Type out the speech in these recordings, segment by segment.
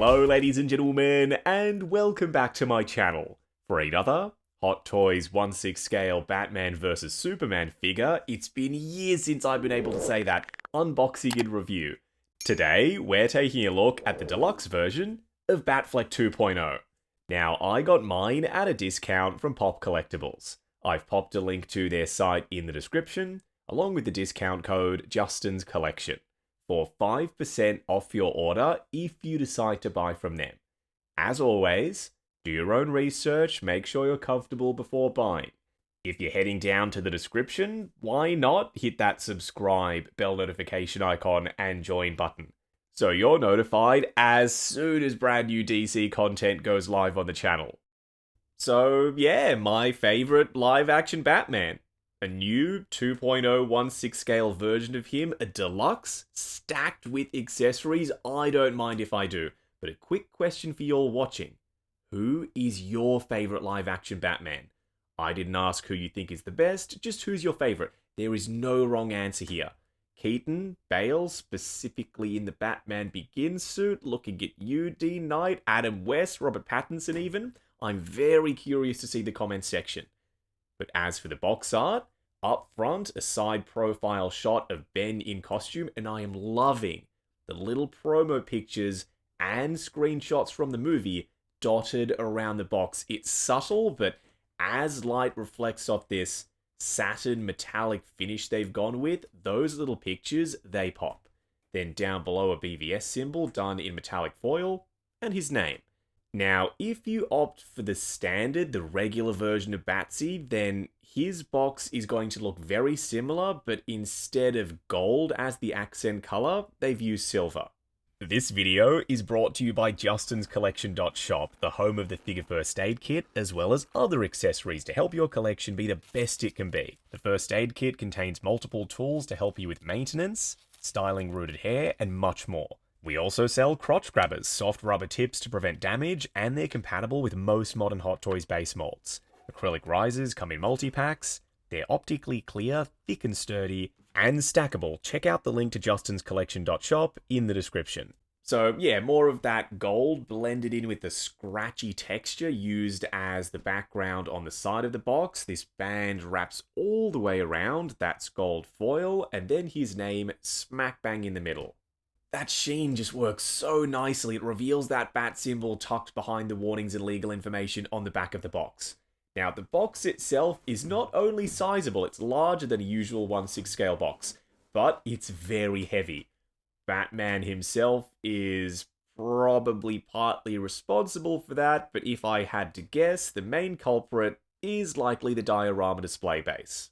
Hello ladies and gentlemen, and welcome back to my channel for another Hot Toys 1/6 scale Batman vs Superman figure. It's been years since I've been able to say that, unboxing and review. Today, we're taking a look at the deluxe version of Batfleck 2.0. Now, I got mine at a discount from Pop Collectibles. I've popped a link to their site in the description, along with the discount code Justin's Collection, for 5% off your order if you decide to buy from them. As always, do your own research, make sure you're comfortable before buying. If you're heading down to the description, why not hit that subscribe, bell notification icon, and join button, so you're notified as soon as brand new DC content goes live on the channel. So yeah, my favorite live action Batman. A new 2.0 1/6 scale version of him, a deluxe, stacked with accessories. I don't mind if I do. But a quick question for you all watching. Who is your favorite live action Batman? I didn't ask who you think is the best, just who's your favorite. There is no wrong answer here. Keaton, Bale, specifically in the Batman Begins suit, looking at you, Dean Knight, Adam West, Robert Pattinson even. I'm very curious to see the comments section. But as for the box art, up front, a side profile shot of Ben in costume, and I am loving the little promo pictures and screenshots from the movie dotted around the box. It's subtle, but as light reflects off this satin metallic finish they've gone with, those little pictures, they pop. Then down below a BvS symbol done in metallic foil, and his name. Now, if you opt for the standard, the regular version of Batsy, then his box is going to look very similar, but instead of gold as the accent color, they've used silver. This video is brought to you by JustinsCollection.shop, the home of the figure first aid kit, as well as other accessories to help your collection be the best it can be. The first aid kit contains multiple tools to help you with maintenance, styling rooted hair, and much more. We also sell crotch grabbers, soft rubber tips to prevent damage, and they're compatible with most modern Hot Toys base molds. Acrylic risers come in multi-packs, they're optically clear, thick and sturdy, and stackable. Check out the link to JustinsCollection.shop in the description. So yeah, more of that gold blended in with the scratchy texture used as the background on the side of the box. This band wraps all the way around, that's gold foil, and then his name smack bang in the middle. That sheen just works so nicely. It reveals that bat symbol tucked behind the warnings and legal information on the back of the box. Now, the box itself is not only sizable, it's larger than a usual 1/6 scale box, but it's very heavy. Batman himself is probably partly responsible for that, but if I had to guess, the main culprit is likely the diorama display base.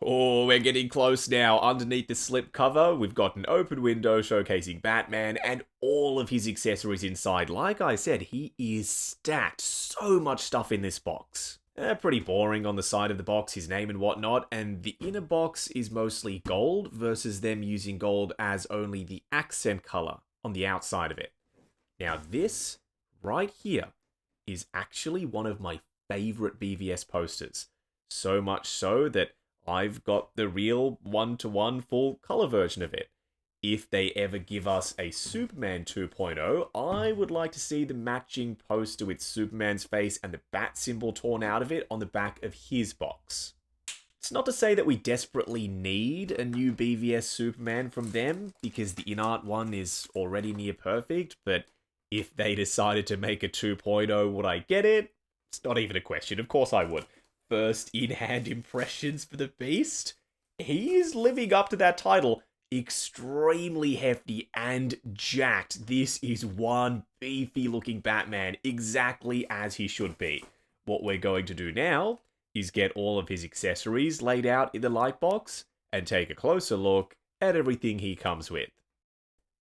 Oh, we're getting close now. Underneath the slip cover, we've got an open window showcasing Batman and all of his accessories inside. Like I said, he is stacked. So much stuff in this box. Pretty boring on the side of the box, his name and whatnot, and the inner box is mostly gold versus them using gold as only the accent color on the outside of it. Now this, right here, is actually one of my favorite BvS posters. So much so that I've got the real 1-to-1 full color version of it. If they ever give us a Superman 2.0, I would like to see the matching poster with Superman's face and the bat symbol torn out of it on the back of his box. It's not to say that we desperately need a new BvS Superman from them, because the in-art one is already near perfect, but if they decided to make a 2.0, would I get it? It's not even a question, of course I would. First in-hand impressions for the Beast? He is living up to that title. Extremely hefty and jacked. This is one beefy looking Batman, exactly as he should be. What we're going to do now is get all of his accessories laid out in the light box and take a closer look at everything he comes with.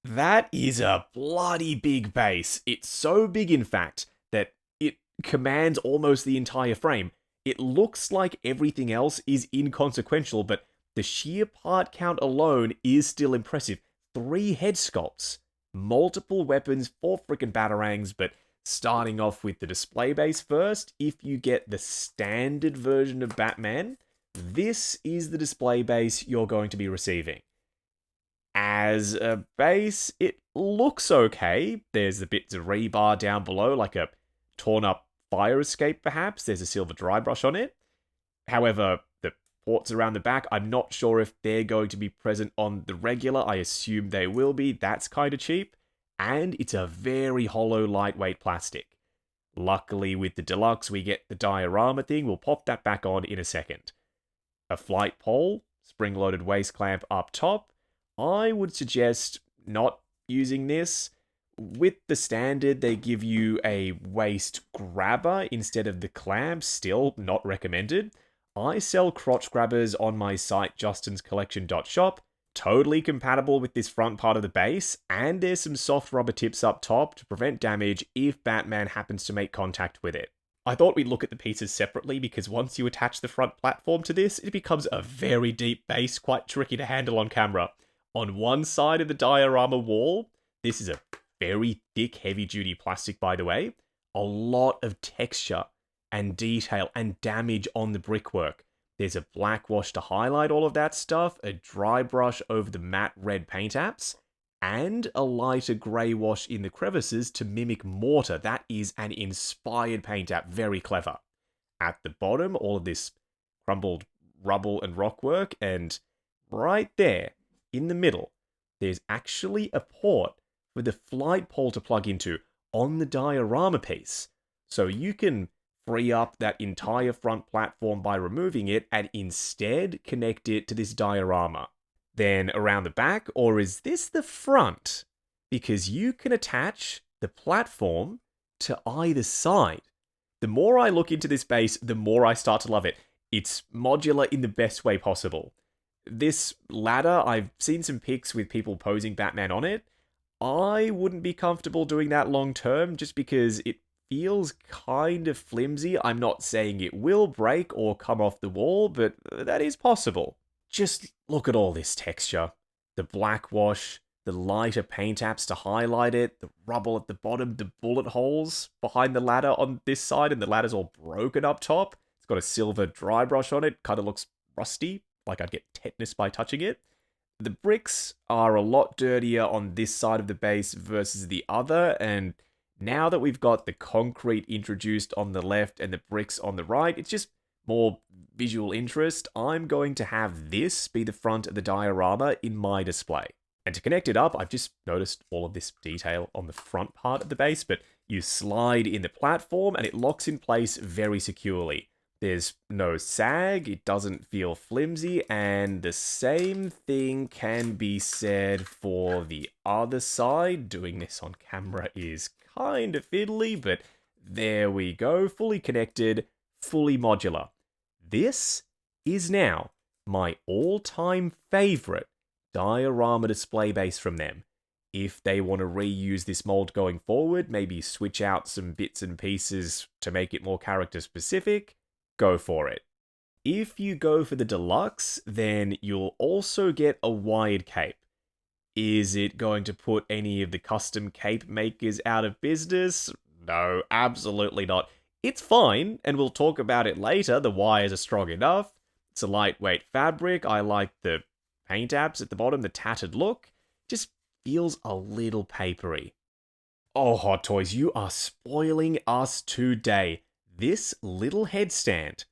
That is a bloody big base. It's so big, in fact, that it commands almost the entire frame. It looks like everything else is inconsequential, but the sheer part count alone is still impressive. 3 head sculpts, multiple weapons, 4 frickin' batarangs, but starting off with the display base first, if you get the standard version of Batman, this is the display base you're going to be receiving. As a base, it looks okay. There's the bits of rebar down below, like a torn up fire escape perhaps. There's a silver dry brush on it. However, the ports around the back, I'm not sure if they're going to be present on the regular. I assume they will be. That's kind of cheap. And it's a very hollow, lightweight plastic. Luckily, with the Deluxe, we get the diorama thing. We'll pop that back on in a second. A flight pole, spring-loaded waist clamp up top. I would suggest not using this. With the standard, they give you a waist grabber instead of the clamp. Still not recommended. I sell crotch grabbers on my site, justinscollection.shop. Totally compatible with this front part of the base, and there's some soft rubber tips up top to prevent damage if Batman happens to make contact with it. I thought we'd look at the pieces separately because once you attach the front platform to this, it becomes a very deep base, quite tricky to handle on camera. On one side of the diorama wall, this is a very thick, heavy-duty plastic, by the way, a lot of texture and detail and damage on the brickwork. There's a black wash to highlight all of that stuff, a dry brush over the matte red paint apps, and a lighter grey wash in the crevices to mimic mortar. That is an inspired paint app, very clever. At the bottom, all of this crumbled rubble and rockwork, and right there, in the middle, there's actually a port for the flight pole to plug into on the diorama piece. So you can free up that entire front platform by removing it and instead connect it to this diorama. Then around the back, or is this the front? Because you can attach the platform to either side. The more I look into this base, the more I start to love it. It's modular in the best way possible. This ladder, I've seen some pics with people posing Batman on it. I wouldn't be comfortable doing that long term just because it feels kind of flimsy. I'm not saying it will break or come off the wall, but that is possible. Just look at all this texture. The black wash, the lighter paint apps to highlight it, the rubble at the bottom, the bullet holes behind the ladder on this side, and the ladder's all broken up top. It's got a silver dry brush on it, kind of looks rusty, like I'd get tetanus by touching it. The bricks are a lot dirtier on this side of the base versus the other, and now that we've got the concrete introduced on the left and the bricks on the right, it's just more visual interest. I'm going to have this be the front of the diorama in my display. And to connect it up, I've just noticed all of this detail on the front part of the base, but you slide in the platform and it locks in place very securely. There's no sag, it doesn't feel flimsy, and the same thing can be said for the other side. Doing this on camera is kind of fiddly, but there we go, fully connected, fully modular. This is now my all-time favorite diorama display base from them. If they want to reuse this mold going forward, maybe switch out some bits and pieces to make it more character specific, go for it. If you go for the Deluxe, then you'll also get a wired cape. Is it going to put any of the custom cape makers out of business? No, absolutely not. It's fine, and we'll talk about it later. The wires are strong enough. It's a lightweight fabric. I like the paint apps at the bottom, the tattered look. Just feels a little papery. Oh, Hot Toys, you are spoiling us today. This little headstand,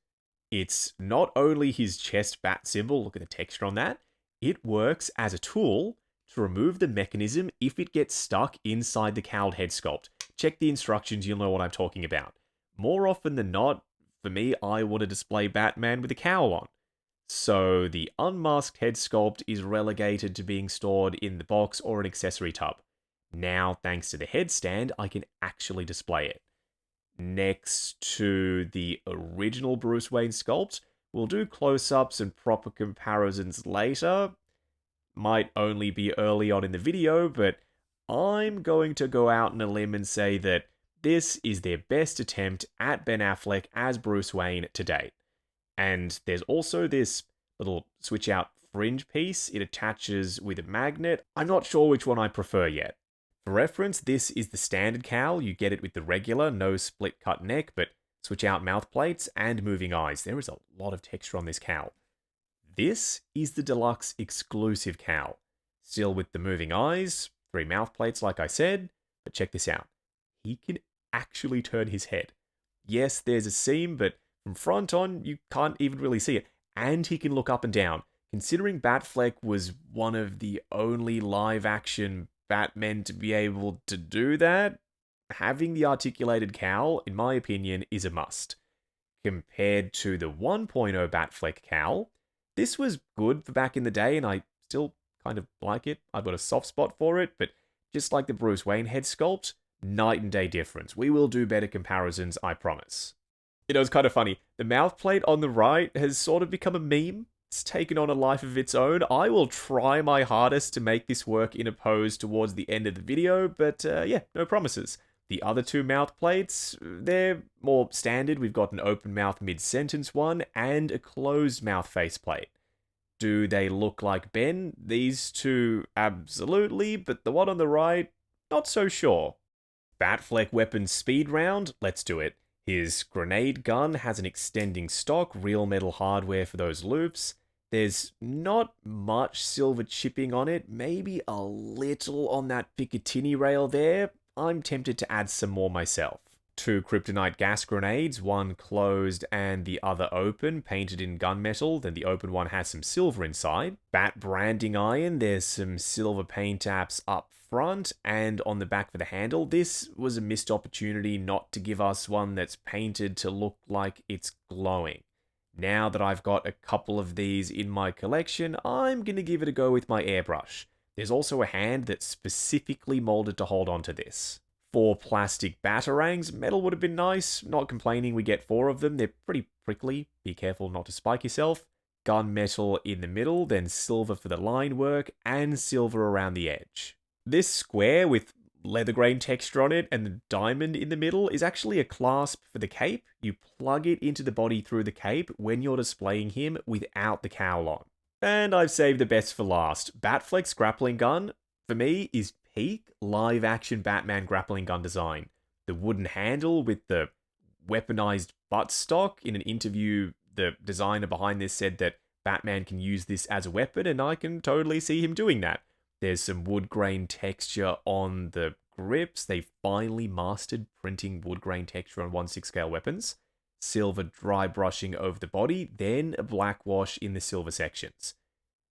it's not only his chest bat symbol, look at the texture on that, it works as a tool to remove the mechanism if it gets stuck inside the cowled head sculpt. Check the instructions, you'll know what I'm talking about. More often than not, for me, I want to display Batman with a cowl on. So the unmasked head sculpt is relegated to being stored in the box or an accessory tub. Now, thanks to the headstand, I can actually display it. Next to the original Bruce Wayne sculpt, we'll do close-ups and proper comparisons later. Might only be early on in the video, but I'm going to go out on a limb and say that this is their best attempt at Ben Affleck as Bruce Wayne to date. And there's also this little switch-out fringe piece. It attaches with a magnet. I'm not sure which one I prefer yet. For reference, this is the standard cowl. You get it with the regular, no split cut neck, but switch out mouth plates and moving eyes. There is a lot of texture on this cowl. This is the Deluxe exclusive cowl. Still with the moving eyes, 3 mouth plates like I said, but check this out. He can actually turn his head. Yes, there's a seam, but from front on, you can't even really see it. And he can look up and down. Considering Batfleck was one of the only live-action Batmen to be able to do that, having the articulated cowl, in my opinion, is a must. Compared to the 1.0 Batfleck cowl, this was good for back in the day, and I still kind of like it. I've got a soft spot for it, but just like the Bruce Wayne head sculpt, night and day difference. We will do better comparisons, I promise. You know, it's kind of funny. The mouth plate on the right has sort of become a meme. It's taken on a life of its own. I will try my hardest to make this work in a pose towards the end of the video, but yeah, no promises. The other 2 mouth plates, they're more standard. We've got an open mouth mid-sentence one and a closed mouth faceplate. Do they look like Ben? These 2, absolutely, but the one on the right, not so sure. Batfleck weapon speed round, let's do it. His grenade gun has an extending stock, real metal hardware for those loops. There's not much silver chipping on it, maybe a little on that Picatinny rail there. I'm tempted to add some more myself. 2 kryptonite gas grenades, one closed and the other open, painted in gunmetal, then the open one has some silver inside. Bat branding iron, there's some silver paint apps up front and on the back for the handle. This was a missed opportunity not to give us one that's painted to look like it's glowing. Now that I've got a couple of these in my collection, I'm going to give it a go with my airbrush. There's also a hand that's specifically molded to hold onto this. 4 plastic batarangs, metal would have been nice, not complaining we get 4 of them, they're pretty prickly, be careful not to spike yourself. Gunmetal in the middle, then silver for the line work, and silver around the edge. This square with leather grain texture on it and the diamond in the middle is actually a clasp for the cape. You plug it into the body through the cape when you're displaying him without the cowl on. And I've saved the best for last. Batfleck's grappling gun, for me, is peak live-action Batman grappling gun design. The wooden handle with the weaponized buttstock. In an interview, the designer behind this said that Batman can use this as a weapon, and I can totally see him doing that. There's some wood grain texture on the grips. They finally mastered printing wood grain texture on 1/6 scale weapons. Silver dry brushing over the body, then a black wash in the silver sections.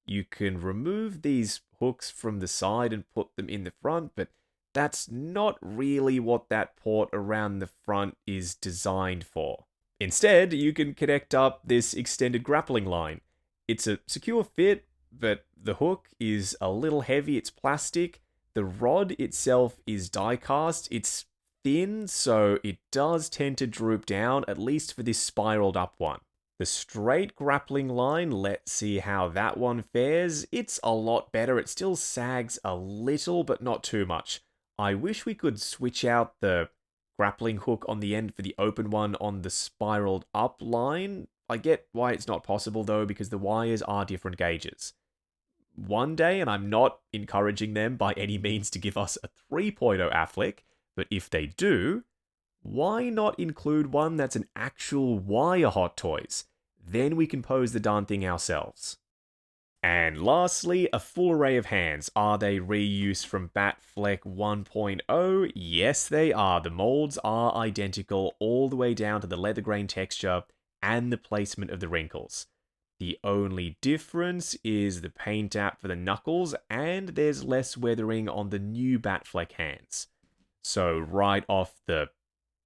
You can remove these hooks from the side and put them in the front, but that's not really what that port around the front is designed for. Instead, you can connect up this extended grappling line. It's a secure fit, but the hook is a little heavy, it's plastic. The rod itself is die-cast, it's thin, so it does tend to droop down, at least for this spiraled up one. The straight grappling line, let's see how that one fares. It's a lot better, it still sags a little, but not too much. I wish we could switch out the grappling hook on the end for the open one on the spiraled up line. I get why it's not possible though, because the wires are different gauges. One day, and I'm not encouraging them by any means to give us a 3.0 Affleck, but if they do, why not include one that's an actual wire Hot Toys? Then we can pose the darn thing ourselves. And lastly, a full array of hands. Are they reuse from Batfleck 1.0? Yes, they are. The molds are identical all the way down to the leather grain texture and the placement of the wrinkles. The only difference is the paint app for the knuckles, and there's less weathering on the new Batfleck hands. So right off the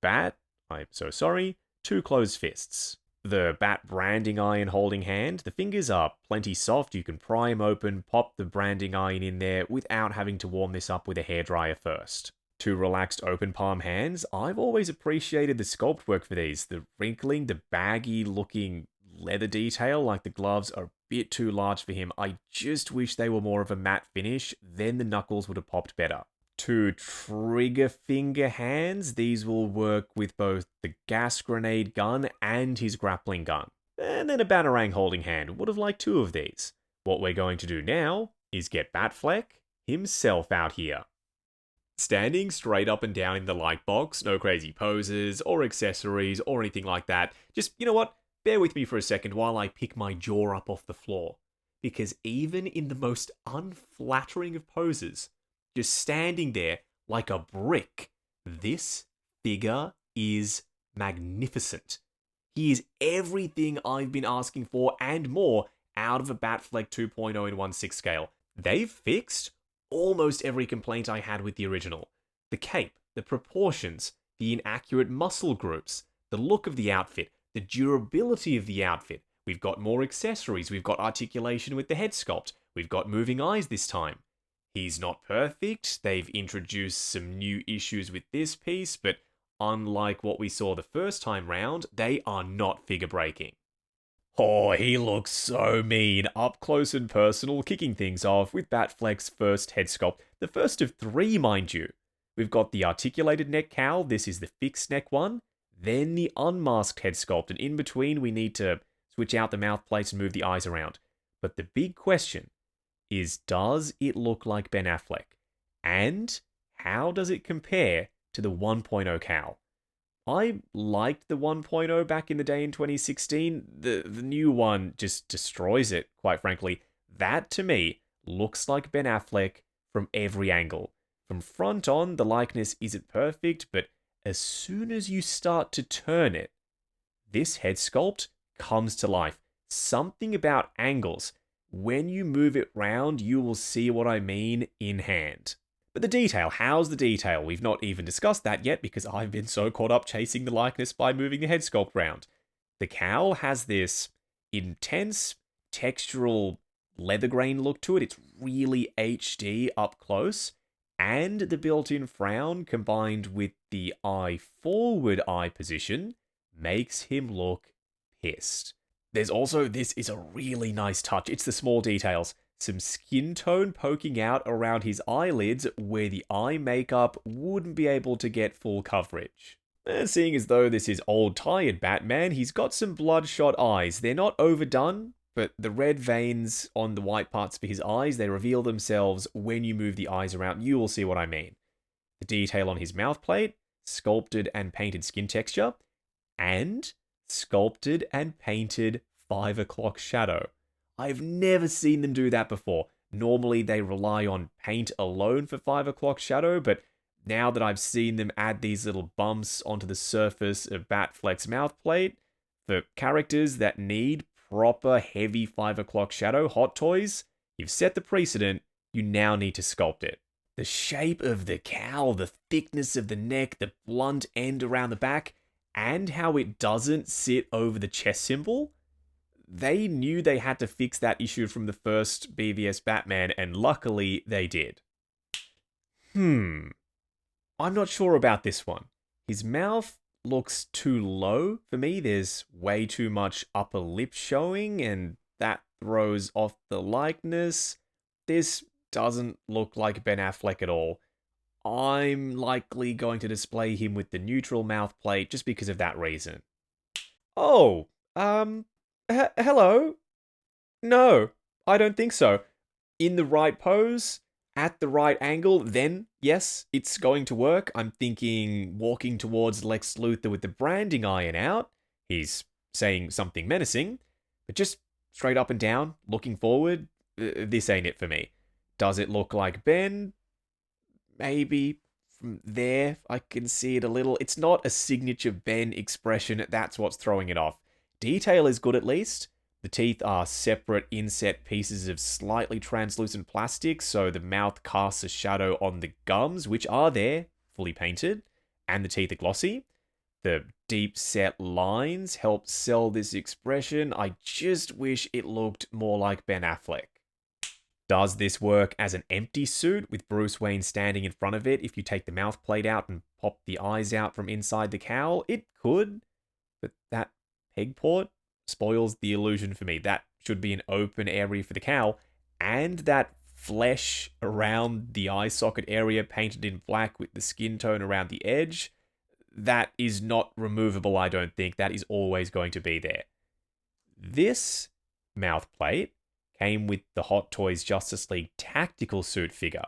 bat, I'm so sorry, 2 closed fists. The Bat branding iron holding hand, the fingers are plenty soft, you can pry them open, pop the branding iron in there without having to warm this up with a hairdryer first. 2 relaxed open palm hands, I've always appreciated the sculpt work for these. The wrinkling, the baggy looking leather detail, like the gloves are a bit too large for him. I just wish they were more of a matte finish, then the knuckles would have popped better. 2 trigger finger hands, these will work with both the gas grenade gun and his grappling gun. And then a Batarang holding hand, would have liked 2 of these. What we're going to do now is get Batfleck himself out here. Standing straight up and down in the light box, no crazy poses or accessories or anything like that. Just, you know what? Bear with me for a second while I pick my jaw up off the floor. because even in the most unflattering of poses, just standing there like a brick, this figure is magnificent. He is everything I've been asking for and more out of a Batfleck 2.0 in 1/6 scale. They've fixed almost every complaint I had with the original. The cape, the proportions, the inaccurate muscle groups, the look of the outfit, the durability of the outfit. We've got more accessories, we've got articulation with the head sculpt, we've got moving eyes this time. He's not perfect, they've introduced some new issues with this piece, but unlike what we saw the first time round, they are not figure breaking. Oh, he looks so mean, up close and personal, kicking things off with Batfleck's first head sculpt. The first of 3, mind you. We've got the articulated neck cowl, this is the fixed neck one, then the unmasked head sculpt, and in between we need to switch out the mouth plates and move the eyes around. But the big question is, does it look like Ben Affleck? And how does it compare to the 1.0 cowl? I liked the 1.0 back in the day in 2016. The new one just destroys it, quite frankly. That, to me, looks like Ben Affleck from every angle. From front on, the likeness isn't perfect, but as soon as you start to turn it, this head sculpt comes to life. Something about angles. When you move it round, you will see what I mean in hand. But the detail, how's the detail? We've not even discussed that yet because I've been so caught up chasing the likeness by moving the head sculpt round. The cowl has this intense, textural leather grain look to it. It's really HD up close. And the built-in frown combined with the eye forward eye position makes him look pissed. There's also, this is a really nice touch. It's the small details. Some skin tone poking out around his eyelids where the eye makeup wouldn't be able to get full coverage. And seeing as though this is old tired Batman, he's got some bloodshot eyes. They're not overdone, but the red veins on the white parts of his eyes, they reveal themselves when you move the eyes around. You will see what I mean. The detail on his mouth plate, sculpted and painted skin texture, and sculpted and painted 5 o'clock shadow. I've never seen them do that before. Normally they rely on paint alone for 5 o'clock shadow, but now that I've seen them add these little bumps onto the surface of Batfleck's mouth plate, for characters that need proper heavy 5 o'clock shadow, Hot Toys, you've set the precedent, you now need to sculpt it. The shape of the cowl, the thickness of the neck, the blunt end around the back, and how it doesn't sit over the chest symbol. They knew they had to fix that issue from the first BvS Batman, and luckily they did. I'm not sure about this one. His mouth looks too low for me. There's way too much upper lip showing, and that throws off the likeness. This doesn't look like Ben Affleck at all. I'm likely going to display him with the neutral mouth plate just because of that reason. Oh, hello? No, I don't think so. In the right pose, at the right angle, then, yes, it's going to work. I'm thinking walking towards Lex Luthor with the branding iron out. He's saying something menacing, but just straight up and down, looking forward, this ain't it for me. Does it look like Ben? Maybe. From there, I can see it a little. It's not a signature Ben expression, that's what's throwing it off. Detail is good at least. The teeth are separate inset pieces of slightly translucent plastic, so the mouth casts a shadow on the gums, which are there, fully painted, and the teeth are glossy. The deep set lines help sell this expression. I just wish it looked more like Ben Affleck. Does this work as an empty suit with Bruce Wayne standing in front of it if you take the mouth plate out and pop the eyes out from inside the cowl? It could, but that peg port spoils the illusion for me. That should be an open area for the cowl, and that flesh around the eye socket area painted in black with the skin tone around the edge, that is not removable, I don't think. That is always going to be there. This mouth plate came with the Hot Toys Justice League tactical suit figure.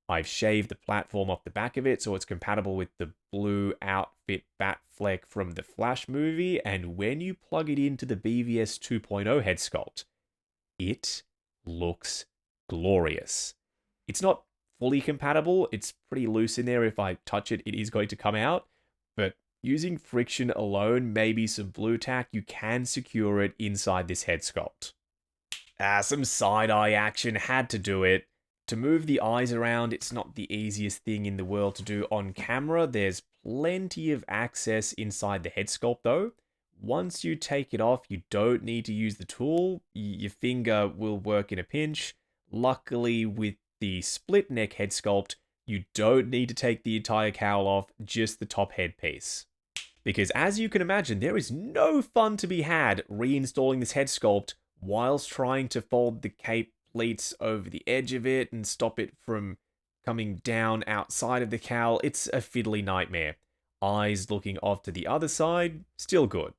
I've shaved the platform off the back of it so it's compatible with the blue outfit Batfleck from the Flash movie, and when you plug it into the BvS 2.0 head sculpt, it looks glorious. It's not fully compatible. It's pretty loose in there. If I touch it, it is going to come out. But using friction alone, maybe some blue tack, you can secure it inside this head sculpt. Some side-eye action, had to do it. To move the eyes around, it's not the easiest thing in the world to do on camera. There's plenty of access inside the head sculpt though. Once you take it off, you don't need to use the tool. Your finger will work in a pinch. Luckily, with the split neck head sculpt, you don't need to take the entire cowl off, just the top headpiece. Because as you can imagine, there is no fun to be had reinstalling this head sculpt whilst trying to fold the cape pleats over the edge of it and stop it from coming down outside of the cowl. It's a fiddly nightmare. Eyes looking off to the other side, still good.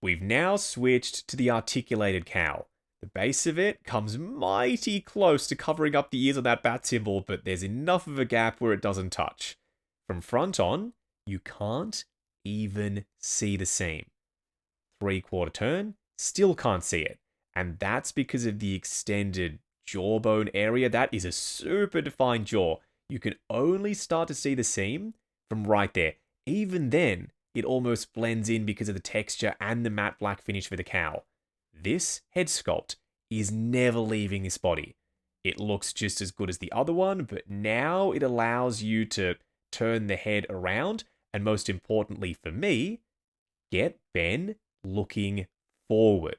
We've now switched to the articulated cowl. The base of it comes mighty close to covering up the ears of that bat symbol, but there's enough of a gap where it doesn't touch. From front on, you can't even see the seam. 3/4 turn, still can't see it. And that's because of the extended jawbone area. That is a super defined jaw. You can only start to see the seam from right there. Even then, it almost blends in because of the texture and the matte black finish for the cowl. This head sculpt is never leaving this body. It looks just as good as the other one, but now it allows you to turn the head around, and most importantly for me, get Ben looking forward.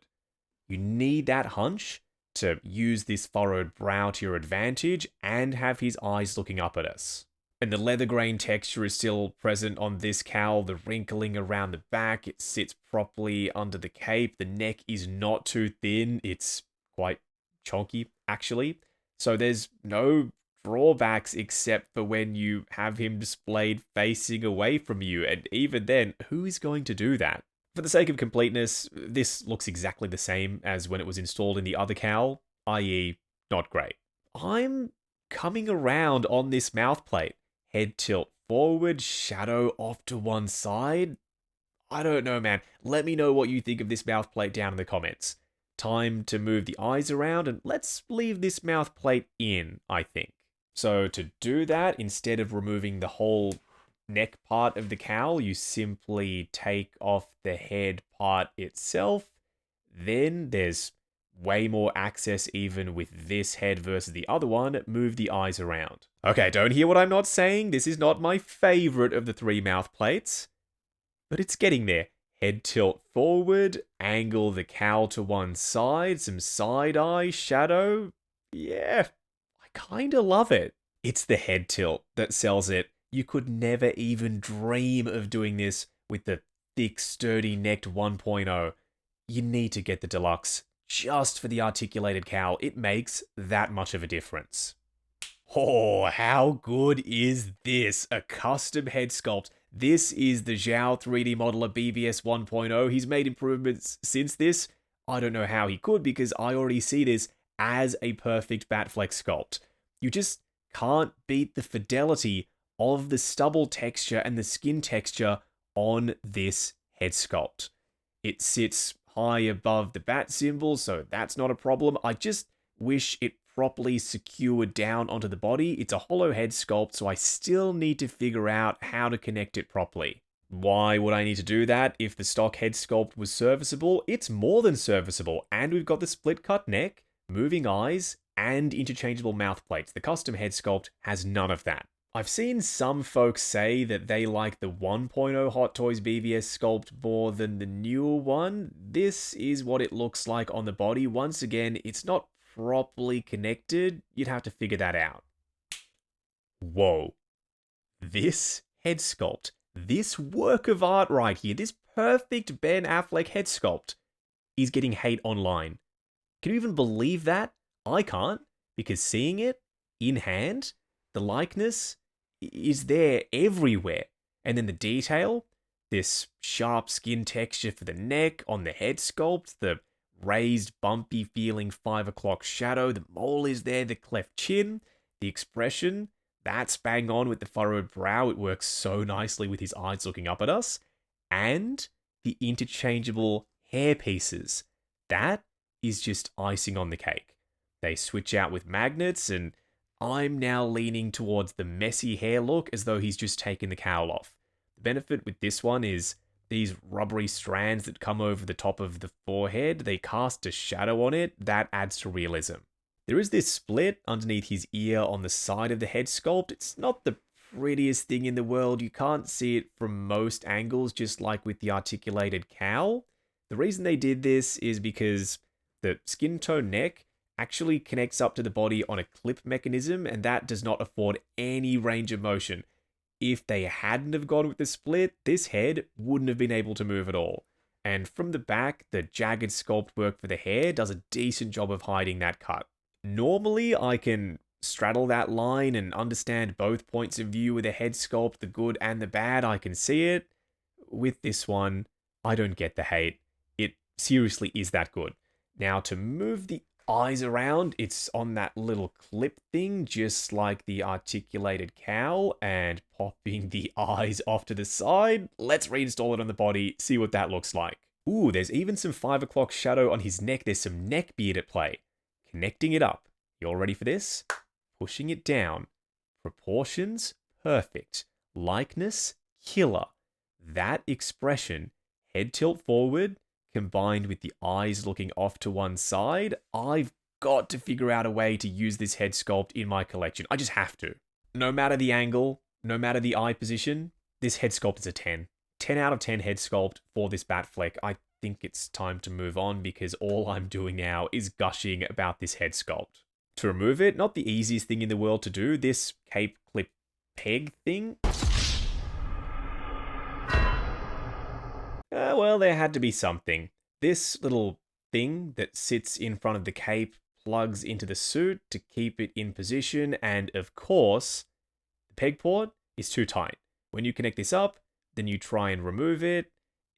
You need that hunch to use this furrowed brow to your advantage and have his eyes looking up at us. And the leather grain texture is still present on this cowl, the wrinkling around the back, it sits properly under the cape, the neck is not too thin, it's quite chunky actually. So there's no drawbacks except for when you have him displayed facing away from you, and even then, who is going to do that? For the sake of completeness, this looks exactly the same as when it was installed in the other cowl, i.e. not great. I'm coming around on this mouth plate. Head tilt forward, shadow off to one side. I don't know, man. Let me know what you think of this mouth plate down in the comments. Time to move the eyes around, and let's leave this mouth plate in, I think. So to do that, instead of removing the whole neck part of the cowl, you simply take off the head part itself. Then there's way more access even with this head versus the other one. Move the eyes around. Okay, don't hear what I'm not saying. This is not my favorite of the 3 mouth plates, but it's getting there. Head tilt forward, angle the cowl to one side, some side eye, shadow. Yeah, I kinda love it. It's the head tilt that sells it. You could never even dream of doing this with the thick, sturdy necked 1.0. You need to get the Deluxe just for the articulated cowl. It makes that much of a difference. Oh, how good is this? A custom head sculpt. This is the Zhao 3D modeler BvS 1.0. He's made improvements since this. I don't know how he could, because I already see this as a perfect Batflex sculpt. You just can't beat the fidelity of the stubble texture and the skin texture on this head sculpt. It sits high above the bat symbol, so that's not a problem. I just wish it properly secured down onto the body. It's a hollow head sculpt, so I still need to figure out how to connect it properly. Why would I need to do that if the stock head sculpt was serviceable? It's more than serviceable, and we've got the split cut neck, moving eyes, and interchangeable mouth plates. The custom head sculpt has none of that. I've seen some folks say that they like the 1.0 Hot Toys BvS sculpt more than the newer one. This is what it looks like on the body. Once again, it's not properly connected. You'd have to figure that out. Whoa. This head sculpt, this work of art right here, this perfect Ben Affleck head sculpt is getting hate online. Can you even believe that? I can't, because seeing it in hand, the likeness is there everywhere. And then the detail, this sharp skin texture for the neck on the head sculpt, the raised, bumpy feeling 5 o'clock shadow, the mole is there, the cleft chin, the expression, that's bang on with the furrowed brow. It works so nicely with his eyes looking up at us. And the interchangeable hair pieces. That is just icing on the cake. They switch out with magnets, and I'm now leaning towards the messy hair look as though he's just taken the cowl off. The benefit with this one is these rubbery strands that come over the top of the forehead, they cast a shadow on it, that adds to realism. There is this split underneath his ear on the side of the head sculpt. It's not the prettiest thing in the world. You can't see it from most angles, just like with the articulated cowl. The reason they did this is because the skin tone neck actually connects up to the body on a clip mechanism, and that does not afford any range of motion. If they hadn't have gone with the split, this head wouldn't have been able to move at all. And from the back, the jagged sculpt work for the hair does a decent job of hiding that cut. Normally, I can straddle that line and understand both points of view with a head sculpt, the good and the bad. I can see it. With this one, I don't get the hate. It seriously is that good. Now, to move the eyes around, it's on that little clip thing, just like the articulated cowl, and popping the eyes off to the side. Let's reinstall it on the body, see what that looks like. Ooh, there's even some 5 o'clock shadow on his neck. There's some neck beard at play. Connecting it up. You all ready for this? Pushing it down. Proportions, perfect. Likeness, killer. That expression, head tilt forward, combined with the eyes looking off to one side, I've got to figure out a way to use this head sculpt in my collection. I just have to. No matter the angle, no matter the eye position, this head sculpt is a 10. 10 out of 10 head sculpt for this Batfleck. I think it's time to move on because all I'm doing now is gushing about this head sculpt. To remove it, not the easiest thing in the world to do, this cape clip peg thing. Well, there had to be something. This little thing that sits in front of the cape plugs into the suit to keep it in position, and of course, the peg port is too tight. When you connect this up, then you try and remove it,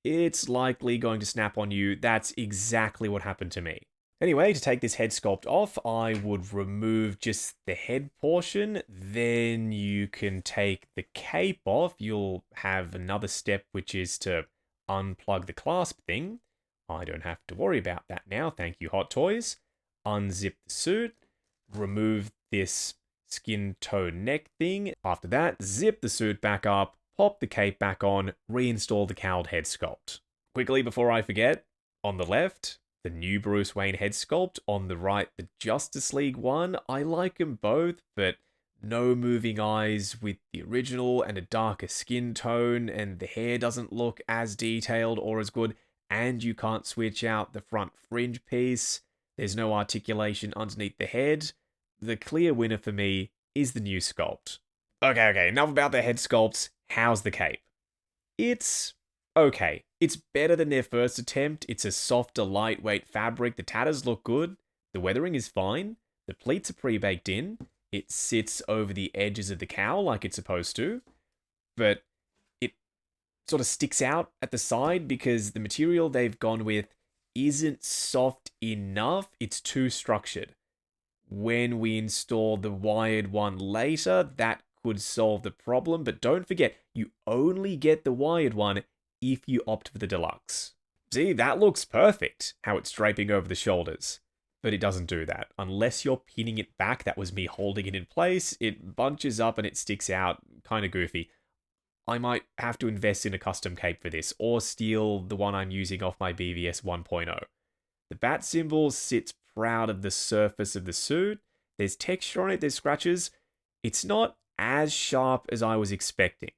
it's likely going to snap on you. That's exactly what happened to me. Anyway, to take this head sculpt off, I would remove just the head portion. Then you can take the cape off. You'll have another step, which is to unplug the clasp thing. I don't have to worry about that now. Thank you, Hot Toys. Unzip the suit. Remove this skin tone neck thing. After that, zip the suit back up. Pop the cape back on. Reinstall the cowled head sculpt. Quickly before I forget, on the left, the new Bruce Wayne head sculpt. On the right, the Justice League one. I like them both, but no moving eyes with the original and a darker skin tone, and the hair doesn't look as detailed or as good, and you can't switch out the front fringe piece. There's no articulation underneath the head. The clear winner for me is the new sculpt. Okay, enough about the head sculpts. How's the cape? It's okay. It's better than their first attempt. It's a softer, lightweight fabric. The tatters look good. The weathering is fine. The pleats are pre-baked in. It sits over the edges of the cowl like it's supposed to. But it sort of sticks out at the side because the material they've gone with isn't soft enough. It's too structured. When we install the wired one later, that could solve the problem. But don't forget, you only get the wired one if you opt for the Deluxe. See, that looks perfect, how it's draping over the shoulders. But it doesn't do that. Unless you're pinning it back, that was me holding it in place, it bunches up and it sticks out, kind of goofy. I might have to invest in a custom cape for this, or steal the one I'm using off my BvS 1.0. The bat symbol sits proud of the surface of the suit. There's texture on it, there's scratches. It's not as sharp as I was expecting.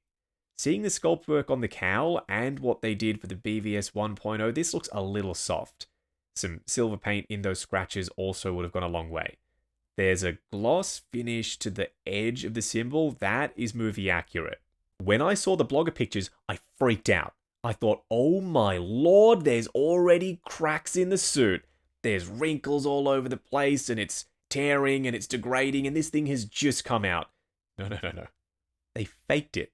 Seeing the sculpt work on the cowl and what they did for the BvS 1.0, this looks a little soft. Some silver paint in those scratches also would have gone a long way. There's a gloss finish to the edge of the symbol that is movie accurate. When I saw the blogger pictures, I freaked out. I thought, oh my lord, there's already cracks in the suit. There's wrinkles all over the place and it's tearing and it's degrading and this thing has just come out. No. They faked it.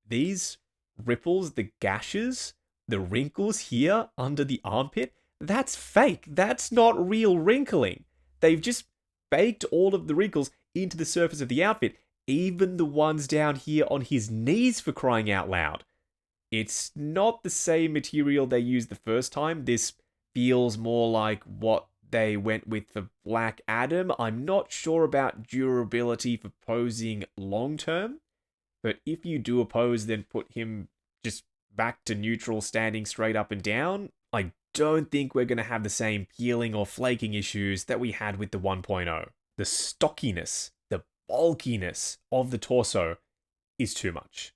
These ripples, the gashes, the wrinkles here under the armpit, that's fake. That's not real wrinkling. They've just baked all of the wrinkles into the surface of the outfit, even the ones down here on his knees, for crying out loud. It's not the same material they used the first time. This feels more like what they went with the Black Adam. I'm not sure about durability for posing long term, but if you do a pose, then put him just back to neutral, standing straight up and down. I don't think we're going to have the same peeling or flaking issues that we had with the 1.0. The stockiness, the bulkiness of the torso is too much.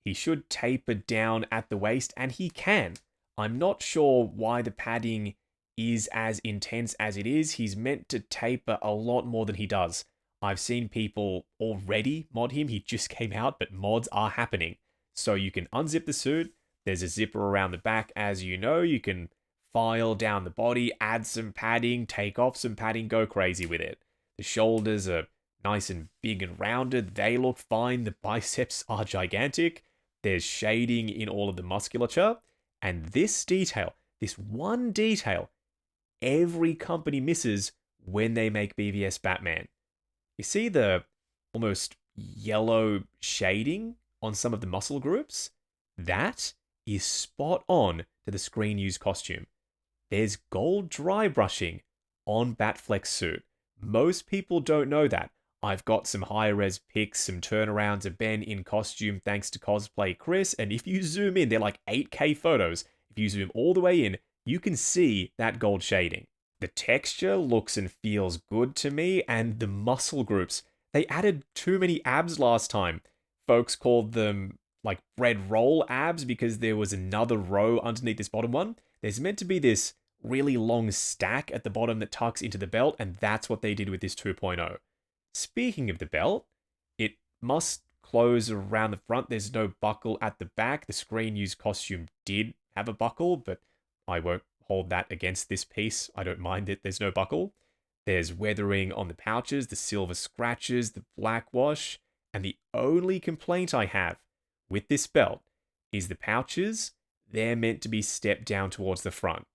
He should taper down at the waist, and he can. I'm not sure why the padding is as intense as it is. He's meant to taper a lot more than he does. I've seen people already mod him. He just came out, but mods are happening. So you can unzip the suit. There's a zipper around the back, as you know. You can file down the body, add some padding, take off some padding, go crazy with it. The shoulders are nice and big and rounded. They look fine. The biceps are gigantic. There's shading in all of the musculature. And this detail, this one detail, every company misses when they make BvS Batman. You see the almost yellow shading on some of the muscle groups? That is spot on to the screen use costume. There's gold dry brushing on Batfleck's suit. Most people don't know that. I've got some high-res pics, some turnarounds of Ben in costume thanks to Cosplay Chris, and if you zoom in, they're like 8K photos. If you zoom all the way in, you can see that gold shading. The texture looks and feels good to me, and the muscle groups, they added too many abs last time. Folks called them like bread roll abs because there was another row underneath this bottom one. There's meant to be this really long stack at the bottom that tucks into the belt, and that's what they did with this 2.0. Speaking of the belt, it must close around the front. There's no buckle at the back. The screen use costume did have a buckle, but I won't hold that against this piece. I don't mind it. There's no buckle. There's weathering on the pouches, the silver scratches, the black wash, and the only complaint I have with this belt is the pouches. They're meant to be stepped down towards the front.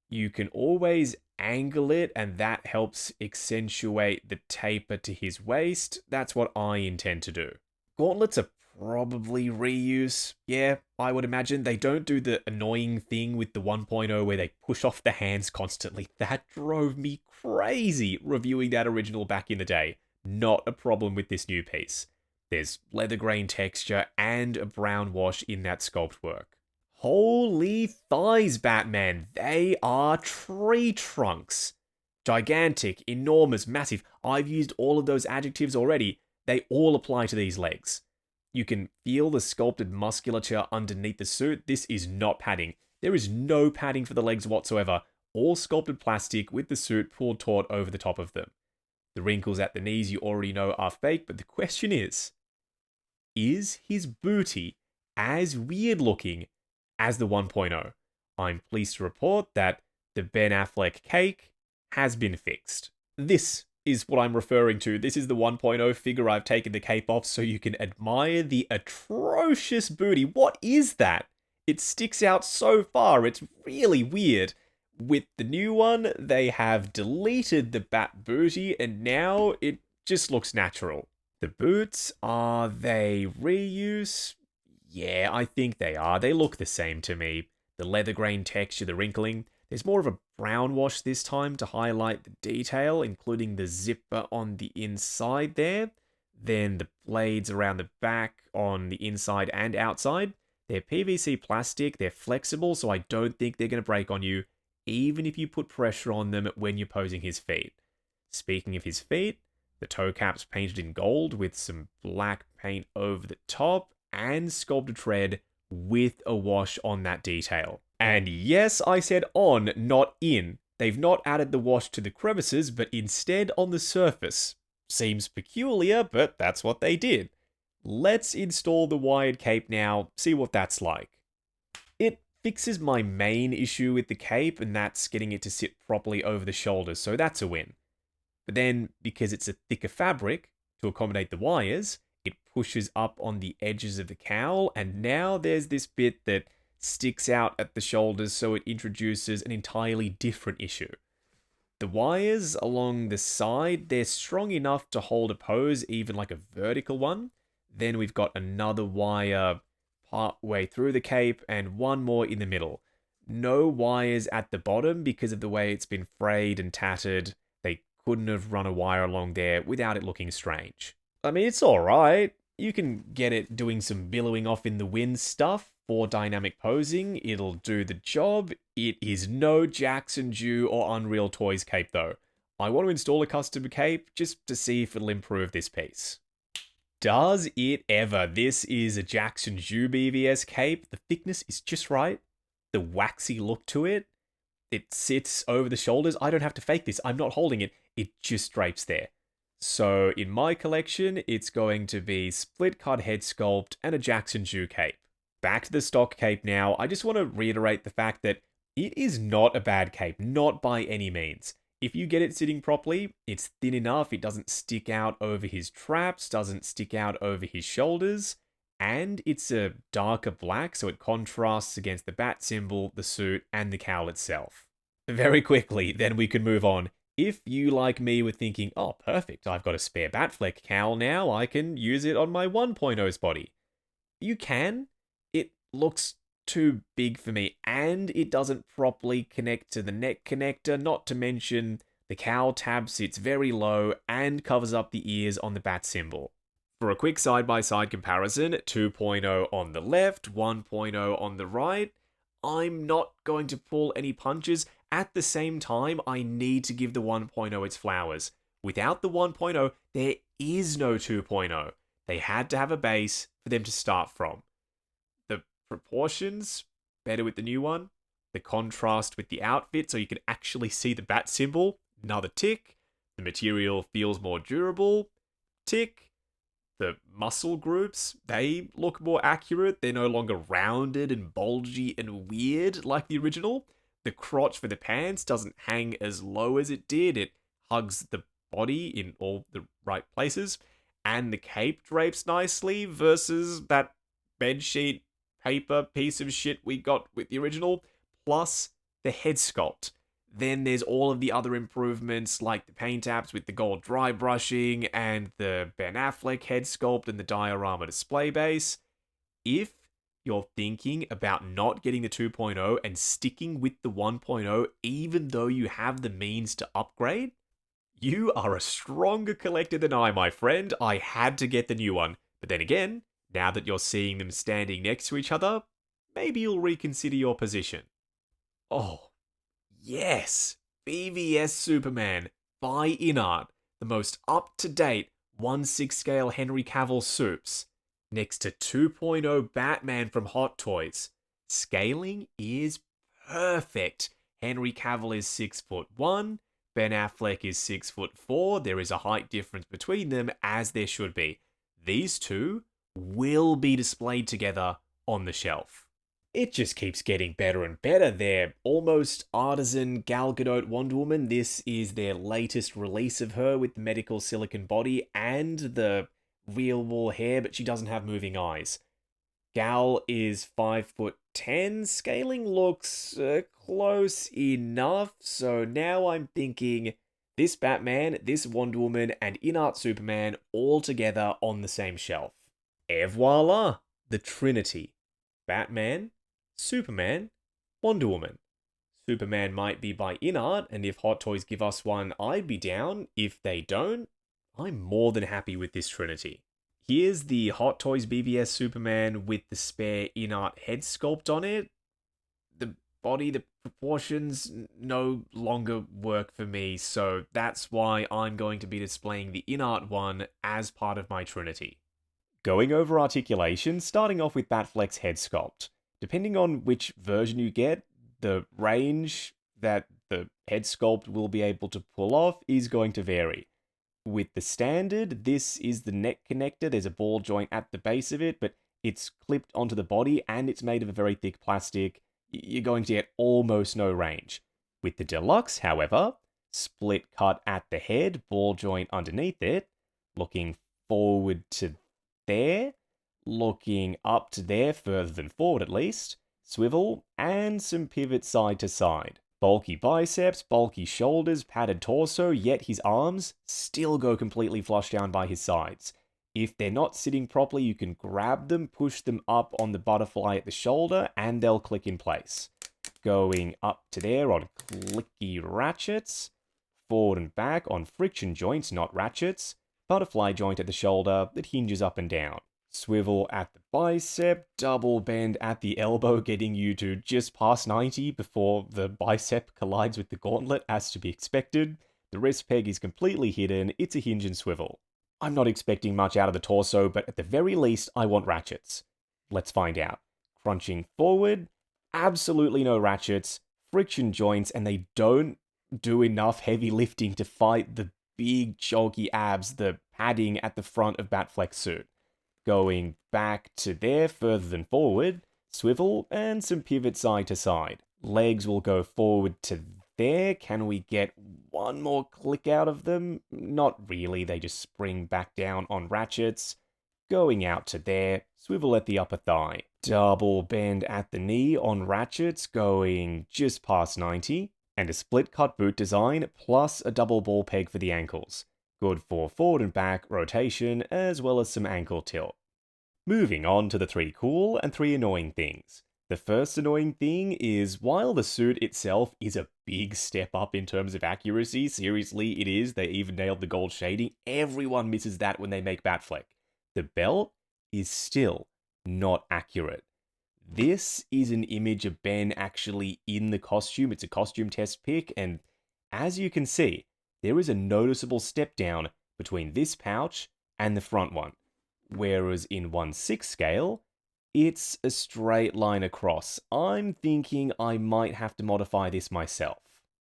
You can always angle it, and that helps accentuate the taper to his waist. That's what I intend to do. Gauntlets are probably reuse. Yeah, I would imagine. They don't do the annoying thing with the 1.0 where they push off the hands constantly. That drove me crazy reviewing that original back in the day. Not a problem with this new piece. There's leather grain texture and a brown wash in that sculpt work. Holy thighs, Batman. They are tree trunks. Gigantic, enormous, massive. I've used all of those adjectives already. They all apply to these legs. You can feel the sculpted musculature underneath the suit. This is not padding. There is no padding for the legs whatsoever. All sculpted plastic with the suit pulled taut over the top of them. The wrinkles at the knees you already know are fake, but the question is his booty as weird looking as the 1.0? I'm pleased to report that the Ben Affleck cake has been fixed. This is what I'm referring to. This is the 1.0 figure. I've taken the cape off so you can admire the atrocious booty. What is that? It sticks out so far. It's really weird. With the new one, they have deleted the bat booty and now it just looks natural. The boots, are they reuse? Yeah, I think they are. They look the same to me. The leather grain texture, the wrinkling. There's more of a brown wash this time to highlight the detail, including the zipper on the inside there. Then the blades around the back on the inside and outside. They're PVC plastic, they're flexible, so I don't think they're going to break on you, even if you put pressure on them when you're posing his feet. Speaking of his feet, the toe cap's painted in gold with some black paint over the top and sculpted tread with a wash on that detail. And yes, I said on, not in. They've not added the wash to the crevices, but instead on the surface. Seems peculiar, but that's what they did. Let's install the wired cape now, see what that's like. It fixes my main issue with the cape, and that's getting it to sit properly over the shoulders, so that's a win. But then, because it's a thicker fabric, to accommodate the wires, it pushes up on the edges of the cowl, and now there's this bit that sticks out at the shoulders, so it introduces an entirely different issue. The wires along the side, they're strong enough to hold a pose, even like a vertical one. Then we've got another wire part way through the cape and one more in the middle. No wires at the bottom because of the way it's been frayed and tattered. They couldn't have run a wire along there without it looking strange. I mean, it's alright. You can get it doing some billowing off in the wind stuff for dynamic posing. It'll do the job. It is no Jackson Jew or Unreal Toys cape though. I want to install a custom cape just to see if it'll improve this piece. Does it ever? This is a Jackson Jew BvS cape. The thickness is just right. The waxy look to it. It sits over the shoulders. I don't have to fake this. I'm not holding it. It just drapes there. So in my collection, it's going to be split cut head sculpt and a Jackson Jew cape. Back to the stock cape now. I just want to reiterate the fact that it is not a bad cape, not by any means. If you get it sitting properly, it's thin enough, it doesn't stick out over his traps, doesn't stick out over his shoulders, and it's a darker black, so it contrasts against the bat symbol, the suit, and the cowl itself. Very quickly, then we can move on. If you, like me, were thinking, oh, perfect, I've got a spare Batfleck cowl now, I can use it on my 1.0's body. You can. It looks too big for me, and it doesn't properly connect to the neck connector, not to mention the cowl tab sits very low and covers up the ears on the bat symbol. For a quick side-by-side comparison, 2.0 on the left, 1.0 on the right, I'm not going to pull any punches. At the same time, I need to give the 1.0 its flowers. Without the 1.0, there is no 2.0. They had to have a base for them to start from. The proportions, better with the new one. The contrast with the outfit, so you can actually see the bat symbol, another tick. The material feels more durable, tick. The muscle groups, they look more accurate. They're no longer rounded and bulgy and weird like the original. The crotch for the pants doesn't hang as low as it did. It hugs the body in all the right places. And the cape drapes nicely versus that bedsheet paper piece of shit we got with the original. Plus the head sculpt. Then there's all of the other improvements like the paint apps with the gold dry brushing and the Ben Affleck head sculpt and the diorama display base. If you're thinking about not getting the 2.0 and sticking with the 1.0 even though you have the means to upgrade, you are a stronger collector than I, my friend. I had to get the new one. But then again, now that you're seeing them standing next to each other, maybe you'll reconsider your position. Oh, yes, BvS Superman by InArt, the most up-to-date 1/6 scale Henry Cavill soups, next to 2.0 Batman from Hot Toys. Scaling is perfect. Henry Cavill is 6'1", Ben Affleck is 6'4". There is a height difference between them, as there should be. These two will be displayed together on the shelf. It just keeps getting better and better. They're almost artisan Gal Gadot Wonder Woman. This is their latest release of her with the medical silicone body and the real wool hair, but she doesn't have moving eyes. Gal is 5'10". Scaling looks close enough. So now I'm thinking this Batman, this Wonder Woman, and InArt Superman all together on the same shelf. Et voila! The Trinity. Batman, Superman, Wonder Woman. Superman might be by InArt, and if Hot Toys give us one, I'd be down. If they don't, I'm more than happy with this Trinity. Here's the Hot Toys BvS Superman with the spare InArt head sculpt on it. The body, the proportions no longer work for me, so that's why I'm going to be displaying the InArt one as part of my Trinity. Going over articulation, starting off with Batfleck's head sculpt. Depending on which version you get, the range that the head sculpt will be able to pull off is going to vary. With the standard, this is the neck connector. There's a ball joint at the base of it, but it's clipped onto the body and it's made of a very thick plastic. You're going to get almost no range. With the Deluxe, however, split cut at the head, ball joint underneath it, looking forward to there, looking up to there, further than forward at least, swivel, and some pivot side to side. Bulky biceps, bulky shoulders, padded torso, yet his arms still go completely flush down by his sides. If they're not sitting properly, you can grab them, push them up on the butterfly at the shoulder, and they'll click in place. going up to there on clicky ratchets, forward and back on friction joints, not ratchets, butterfly joint at the shoulder that hinges up and down, swivel at the bicep, double bend at the elbow, getting you to just past 90 before the bicep collides with the gauntlet, as to be expected. The wrist peg is completely hidden, it's a hinge and swivel. I'm not expecting much out of the torso, but at the very least, I want ratchets. Let's find out. Crunching forward, absolutely no ratchets, friction joints, and they don't do enough heavy lifting to fight the big chunky abs, the padding at the front of Batfleck's suit. Going back to there further than forward, swivel, and some pivot side to side. Legs will go forward to there. Can we get one more click out of them? Not really, they just spring back down on ratchets. Going out to there, swivel at the upper thigh. Double bend at the knee on ratchets, going just past 90. And a split cut boot design, plus a double ball peg for the ankles. Good for forward and back rotation, as well as some ankle tilt. Moving on to the 3 cool and 3 annoying things. The first annoying thing is, while the suit itself is a big step up in terms of accuracy, seriously it is, they even nailed the gold shading, everyone misses that when they make Batfleck. The belt is still not accurate. This is an image of Ben actually in the costume, it's a costume test pic, and as you can see, there is a noticeable step down between this pouch and the front one. Whereas in 1/6 scale, it's a straight line across. I'm thinking I might have to modify this myself.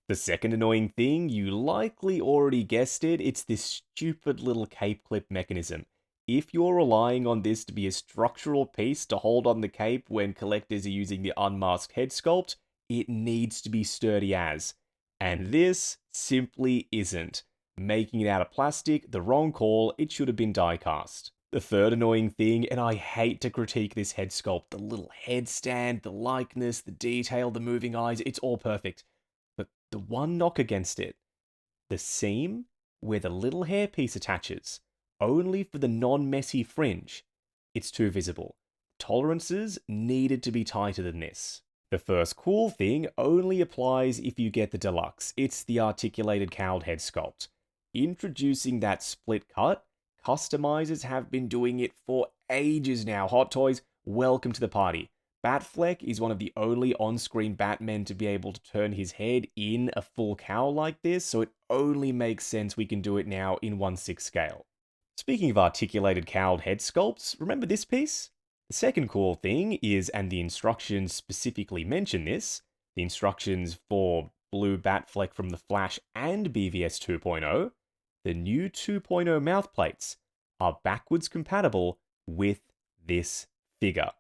The second annoying thing, you likely already guessed it, it's this stupid little cape clip mechanism. If you're relying on this to be a structural piece to hold on the cape when collectors are using the unmasked head sculpt, it needs to be sturdy as. And this simply isn't. Making it out of plastic, the wrong call, it should have been die cast. The third annoying thing, and I hate to critique this head sculpt, the little headstand, the likeness, the detail, the moving eyes, it's all perfect. But the one knock against it, the seam where the little hairpiece attaches, only for the non-messy fringe, it's too visible. Tolerances needed to be tighter than this. The first cool thing only applies if you get the Deluxe. It's the articulated cowled head sculpt. Introducing that split cut, customizers have been doing it for ages now. Hot Toys, welcome to the party. Batfleck is one of the only on-screen Batmen to be able to turn his head in a full cowl like this, so it only makes sense we can do it now in 1/6 scale. Speaking of articulated cowled head sculpts, remember this piece? The second cool thing is, and the instructions specifically mention this, the instructions for Blue Batfleck from The Flash and BvS 2.0, the new 2.0 mouthplates are backwards compatible with this figure.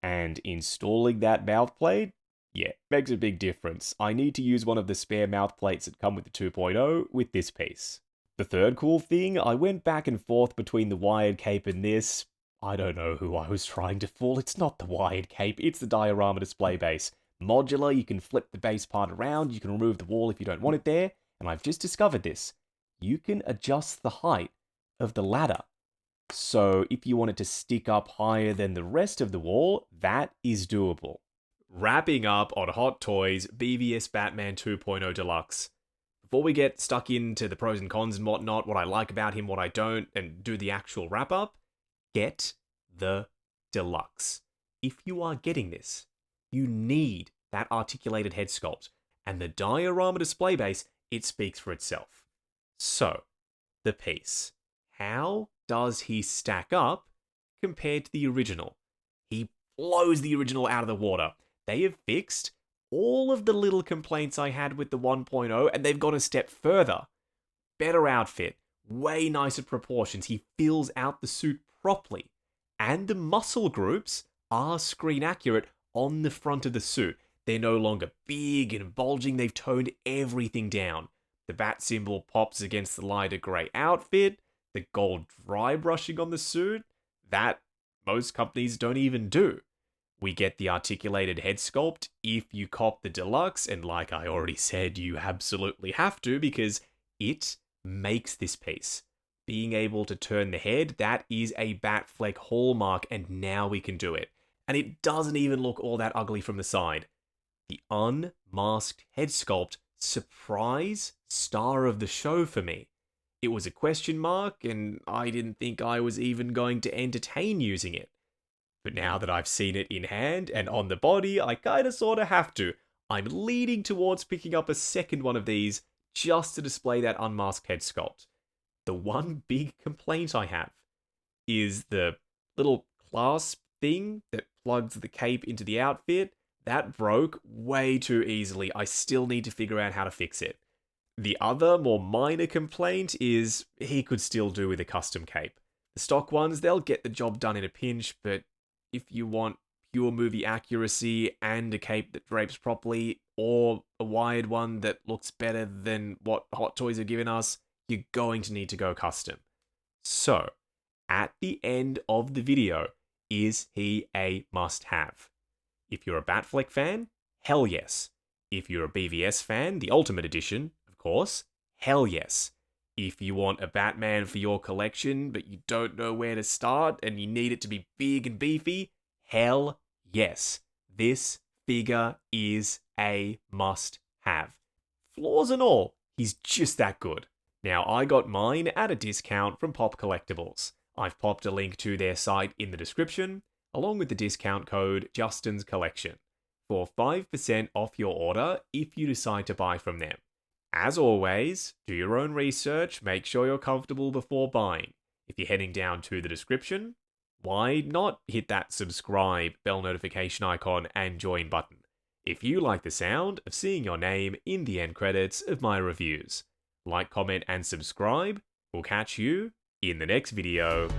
And installing that mouthplate, yeah, makes a big difference. I need to use one of the spare mouthplates that come with the 2.0 with this piece. The third cool thing, I went back and forth between the wired cape and this. I don't know who I was trying to fool. It's not the wired cape, it's the diorama display base. Modular, you can flip the base part around, you can remove the wall if you don't want it there, and I've just discovered this. You can adjust the height of the ladder. So if you want it to stick up higher than the rest of the wall, that is doable. Wrapping up on Hot Toys BvS Batman 2.0 Deluxe. Before we get stuck into the pros and cons and whatnot, what I like about him, what I don't, and do the actual wrap-up, get the Deluxe. If you are getting this, you need that articulated head sculpt, and the diorama display base, it speaks for itself. So, the piece. How does he stack up compared to the original? He blows the original out of the water. They have fixed all of the little complaints I had with the 1.0, and they've gone a step further. Better outfit, way nicer proportions, he fills out the suit properly, and the muscle groups are screen accurate on the front of the suit. They're no longer big and bulging, they've toned everything down. The bat symbol pops against the lighter grey outfit, the gold dry brushing on the suit, that most companies don't even do. We get the articulated head sculpt if you cop the Deluxe, and like I already said, you absolutely have to because it makes this piece. Being able to turn the head, that is a Batfleck hallmark, and now we can do it. And it doesn't even look all that ugly from the side. the unmasked head sculpt surprise star of the show for me. It was a question mark, and I didn't think I was even going to entertain using it. But now that I've seen it in hand and on the body, I kinda sorta have to. I'm leaning towards picking up a second one of these just to display that unmasked head sculpt. The one big complaint I have is the little clasp thing that plugs the cape into the outfit. That broke way too easily. I still need to figure out how to fix it. The other, more minor complaint is he could still do with a custom cape. The stock ones, they'll get the job done in a pinch, but if you want pure movie accuracy and a cape that drapes properly, or a wired one that looks better than what Hot Toys have given us, you're going to need to go custom. So, at the end of the video, is he a must-have? If you're a Batfleck fan, hell yes. If you're a BvS fan, the Ultimate Edition, of course, hell yes. If you want a Batman for your collection, but you don't know where to start and you need it to be big and beefy, hell yes. This figure is a must-have. Flaws and all, he's just that good. Now, I got mine at a discount from Pop Collectibles. I've popped a link to their site in the description, along with the discount code Justin's Collection, for 5% off your order if you decide to buy from them. As always, do your own research, make sure you're comfortable before buying. If you're heading down to the description, why not hit that subscribe, bell notification icon, and join button if you like the sound of seeing your name in the end credits of my reviews. Like, comment, and subscribe. We'll catch you in the next video.